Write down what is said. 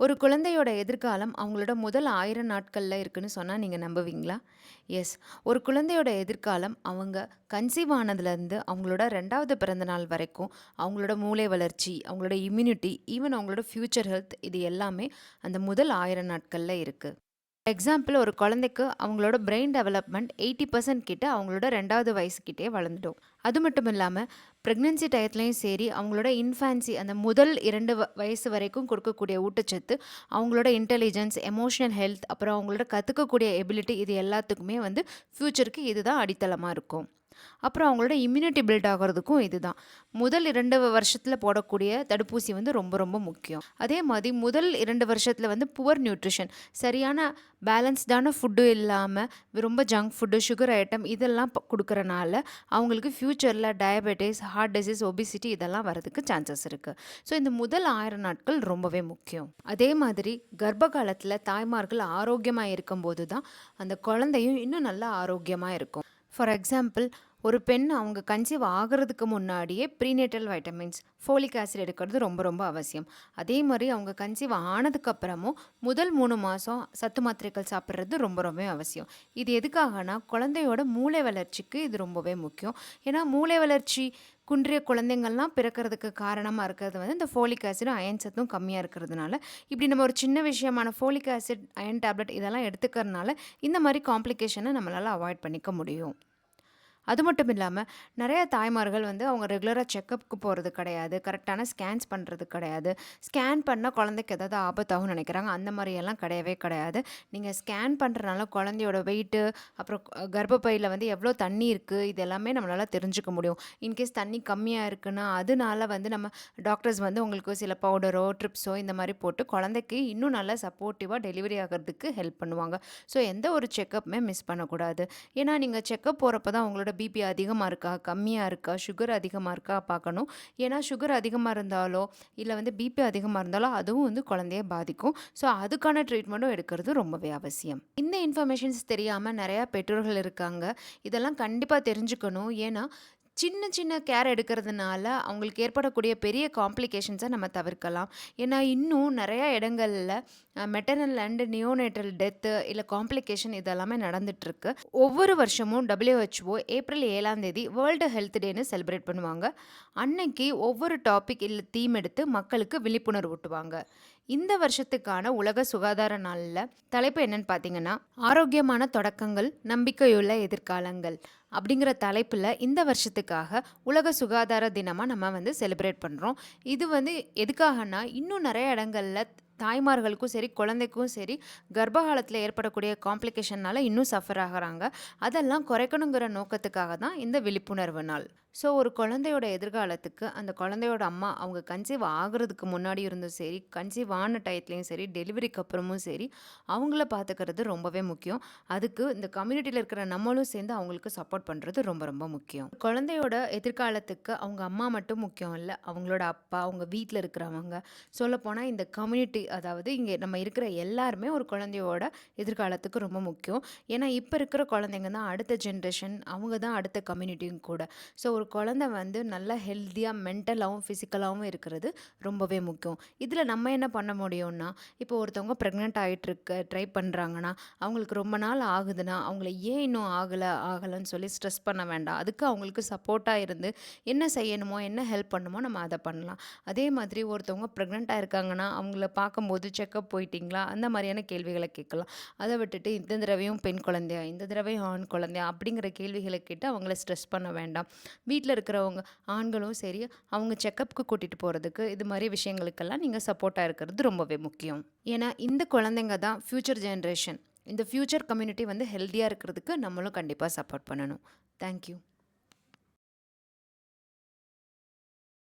ஒரு குழந்தையோட எதிர்காலம் அவங்களோட முதல் 1000 நாட்கள்ல இருக்குன்னு சொன்னா நீங்க நம்புவீங்களா? எஸ். ஒரு குழந்தையோட எதிர்காலம் அவங்க கன்சீவ் ஆனதுலேருந்து அவங்களோட 2வது பிறந்த நாள் வரைக்கும், அவங்களோட மூளை வளர்ச்சி, அவங்களோட இம்யூனிட்டி, ஈவன் அவங்களோட ஃப்யூச்சர் ஹெல்த் இது எல்லாமே அந்த முதல் 1000 நாட்கள்ல இருக்கு. எக்ஸாம்பிள் ஒரு குழந்தைக்கு அவங்களோட பிரெயின் டெவலப்மெண்ட் 80% கிட்ட அவங்களோட 2வது வயசுக்கிட்டே வளர்ந்துடும். அது மட்டும் இல்லாமல் ப்ரெக்னென்சி டயத்துலையும் சரி, அவங்களோட இன்ஃபான்சி அந்த முதல் 2 வயசு வரைக்கும் கொடுக்கக்கூடிய ஊட்டச்சத்து, அவங்களோட இன்டெலிஜென்ஸ், எமோஷனல் ஹெல்த், அப்புறம் அவங்களோட கற்றுக்கக்கூடிய எபிலிட்டி இது எல்லாத்துக்குமே வந்து ஃப்யூச்சருக்கு இதுதான் அடித்தளமாக இருக்கும். அப்புறம் அவங்களோட இம்யூனிட்டி பில்ட் ஆகிறதுக்கும் இதுதான். முதல் 2 வருஷத்தில் போடக்கூடிய தடுப்பூசி வந்து ரொம்ப ரொம்ப முக்கியம். அதே மாதிரி முதல் 2 வருஷத்தில் வந்து புவர் நியூட்ரிஷன், சரியான பேலன்ஸ்டான ஃபுட்டு இல்லாமல் ரொம்ப ஜங்க் ஃபுட்டு, சுகர் ஐட்டம் இதெல்லாம் கொடுக்குறனால அவங்களுக்கு ஃப்யூச்சரில் டயபெட்டிஸ், ஹார்ட் டிசீஸ், ஒபிசிட்டி இதெல்லாம் வரதுக்கு சான்சஸ் இருக்குது. ஸோ இந்த முதல் 1000 நாட்கள் ரொம்பவே முக்கியம். அதே மாதிரி கர்ப்ப காலத்தில் தாய்மார்கள் ஆரோக்கியமாக இருக்கும்போது தான் அந்த குழந்தையும் இன்னும் நல்லா ஆரோக்கியமாக இருக்கும். ஃபார் எக்ஸாம்பிள், ஒரு பெண் அவங்க கன்சீவ் ஆகிறதுக்கு முன்னாடியே ப்ரீநேட்டல் வைட்டமின்ஸ், ஃபோலிக் ஆசிட் எடுக்கிறது ரொம்ப ரொம்ப அவசியம். அதே மாதிரி அவங்க கன்சீவ் ஆனதுக்கப்புறமும் முதல் 3 மாதம் சத்து மாத்திரைகள் சாப்பிட்றது ரொம்ப ரொம்ப அவசியம். இது எதுக்காகனா குழந்தையோட மூளை வளர்ச்சிக்கு இது ரொம்பவே முக்கியம். ஏன்னா மூளை வளர்ச்சி குன்றிய குழந்தைங்கள்லாம் பிறக்கிறதுக்கு காரணமாக இருக்கிறது வந்து இந்த ஃபோலிக் ஆசிடும் அயன் சத்தும் கம்மியாக இருக்கிறதுனால, இப்படி நம்ம ஒரு சின்ன விஷயமான ஃபோலிக் ஆசிட், அயன் டேப்லெட் இதெல்லாம் எடுத்துக்கிறதுனால இந்த மாதிரி காம்ப்ளிகேஷனை நம்மளால் அவாய்ட் பண்ணிக்க முடியும். அது மட்டும் இல்லாமல் நிறைய தாய்மார்கள் வந்து அவங்க ரெகுலராக செக்கப்புக்கு போகிறது கிடையாது, கரெக்டான ஸ்கேன்ஸ் பண்ணுறது கிடையாது. ஸ்கேன் பண்ணால் குழந்தைக்கு ஏதாவது ஆபத்தாகும்னு நினைக்கிறாங்க. அந்த மாதிரியெல்லாம் கிடையவே கிடையாது. நீங்கள் ஸ்கேன் பண்ணுறனால குழந்தையோட வெயிட்டு, அப்புறம் கர்ப்பப்பையில் வந்து எவ்வளோ தண்ணி இருக்குது இது எல்லாமே நம்மளால் தெரிஞ்சுக்க முடியும். இன்கேஸ் தண்ணி கம்மியாக இருக்குன்னா அதனால வந்து நம்ம டாக்டர்ஸ் வந்து உங்களுக்கு சில பவுடரோ ட்ரிப்ஸோ இந்த மாதிரி போட்டு குழந்தைக்கு இன்னும் நல்லா சப்போர்ட்டிவாக டெலிவரி ஆகிறதுக்கு ஹெல்ப் பண்ணுவாங்க. ஸோ எந்த ஒரு செக்கப்புமே மிஸ் பண்ணக்கூடாது. ஏன்னா நீங்கள் செக்கப் போகிறப்ப தான் உங்களோட பிபி அதிகமாக இருக்கா, கம்மியாக இருக்கா, சுகர் அதிகமாக இருக்கா பார்க்கணும். ஏன்னா சுகர் அதிகமாக இருந்தாலோ இல்லை வந்து பிபி அதிகமாக இருந்தாலோ அதுவும் வந்து குழந்தைய பாதிக்கும். ஸோ அதுக்கான ட்ரீட்மெண்ட்டும் எடுக்கிறது ரொம்பவே அவசியம். இந்த இன்ஃபர்மேஷன்ஸ் தெரியாமல் நிறையா பெற்றோர்கள் இருக்காங்க. இதெல்லாம் கண்டிப்பாக தெரிஞ்சுக்கணும். ஏன்னா சின்ன சின்ன கேர் எடுக்கிறதுனால அவங்களுக்கு ஏற்படக்கூடிய பெரிய காம்ப்ளிகேஷன்ஸை நம்ம தவிர்க்கலாம். ஏன்னா இன்னும் நிறையா இடங்களில் மெட்டர்னல் அண்ட் நியோனேட்டல் டெத்து இல்லை காம்ப்ளிகேஷன் இதெல்லாமே நடந்துகிட்ருக்கு. ஒவ்வொரு வருஷமும் WHO ஏப்ரல் 7ஆம் தேதி வேர்ல்டு ஹெல்த் டேன்னு செலிப்ரேட் பண்ணுவாங்க. அன்னைக்கு ஒவ்வொரு டாபிக் இல்லை தீம் எடுத்து மக்களுக்கு விழிப்புணர்வு ஊட்டுவாங்க. இந்த வருஷத்துக்கான உலக சுகாதார நாளில் தலைப்பு என்னன்னு பார்த்தீங்கன்னா, ஆரோக்கியமான தொடக்கங்கள், நம்பிக்கையுள்ள எதிர்காலங்கள் அப்படிங்கிற தலைப்பில் இந்த வருஷத்துக்காக உலக சுகாதார தினமாக நம்ம வந்து செலிப்ரேட் பண்ணுறோம். இது வந்து எதுக்காகனா, இன்னும் நிறைய இடங்களில் தாய்மார்களுக்கும் சரி, குழந்தைக்கும் சரி கர்ப்பகாலத்தில் ஏற்படக்கூடிய காம்ப்ளிகேஷனால் இன்னும் சஃபர் ஆகிறாங்க. அதெல்லாம் குறைக்கணுங்கிற நோக்கத்துக்காக தான் இந்த விழிப்புணர்வு நாள். ஸோ ஒரு குழந்தையோட எதிர்காலத்துக்கு அந்த குழந்தையோட அம்மா அவங்க கன்சீவ் ஆகிறதுக்கு முன்னாடி இருந்தும் சரி, கன்சீவ் ஆன டயத்துலையும் சரி, டெலிவரிக்கு அப்புறமும் சரி, அவங்கள பார்த்துக்கிறது ரொம்பவே முக்கியம். அதுக்கு இந்த கம்யூனிட்டியில் இருக்கிற நம்மளும் சேர்ந்து அவங்களுக்கு சப்போர்ட் பண்ணுறது ரொம்ப ரொம்ப முக்கியம். குழந்தையோட எதிர்காலத்துக்கு அவங்க அம்மா மட்டும் முக்கியம் இல்லை, அவங்களோட அப்பா, அவங்க வீட்டில் இருக்கிறவங்க, சொல்லப்போனால் இந்த கம்யூனிட்டி, அதாவது இங்கே நம்ம இருக்கிற எல்லாருமே ஒரு குழந்தையோட எதிர்காலத்துக்கு ரொம்ப முக்கியம். ஏன்னா இப்போ இருக்கிற குழந்தைங்க தான் அடுத்த ஜென்ரேஷன், அவங்க தான் அடுத்த கம்யூனிட்டியும் கூட. ஸோ ஒரு குழந்தை வந்து நல்லா ஹெல்த்தியாக மென்டலாகவும் ஃபிசிக்கலாகவும் இருக்கிறது ரொம்பவே முக்கியம். இதில் நம்ம என்ன பண்ண முடியும்னா, இப்போ ஒருத்தவங்க ப்ரெக்னென்ட் ஆகிட்டுருக்க ட்ரை பண்ணுறாங்கன்னா, அவங்களுக்கு ரொம்ப நாள் ஆகுதுன்னா அவங்கள ஏன் இன்னும் ஆகலைன்னு சொல்லி ஸ்ட்ரெஸ் பண்ண வேண்டாம். அதுக்கு அவங்களுக்கு சப்போர்ட்டாக இருந்து என்ன செய்யணுமோ, என்ன ஹெல்ப் பண்ணுமோ நம்ம அதை பண்ணலாம். அதே மாதிரி ஒருத்தவங்க ப்ரெக்னெண்ட்டாக இருக்காங்கன்னா அவங்கள பார்க்கும்போது செக்கப் போயிட்டீங்களா அந்த மாதிரியான கேள்விகளை கேட்கலாம். அதை விட்டுட்டு இந்த தடவையும் பெண் குழந்தையா, இந்த தடவையும் ஆண் குழந்தையா அப்படிங்கிற கேள்விகளை கேட்டு அவங்கள ஸ்ட்ரெஸ் பண்ண வேண்டாம். வீட்டில் இருக்கிறவங்க ஆண்களும் சரி, அவங்க செக்கப்புக்கு கூட்டிகிட்டு போகிறதுக்கு இது மாதிரி விஷயங்களுக்கெல்லாம் நீங்கள் சப்போர்ட்டாக இருக்கிறது ரொம்பவே முக்கியம். ஏன்னா இந்த குழந்தைங்க தான் ஃப்யூச்சர் ஜென்ரேஷன். இந்த ஃப்யூச்சர் கம்யூனிட்டி வந்து ஹெல்த்தியாக இருக்கிறதுக்கு நம்மளும் கண்டிப்பாக சப்போர்ட் பண்ணணும். தேங்க்யூ.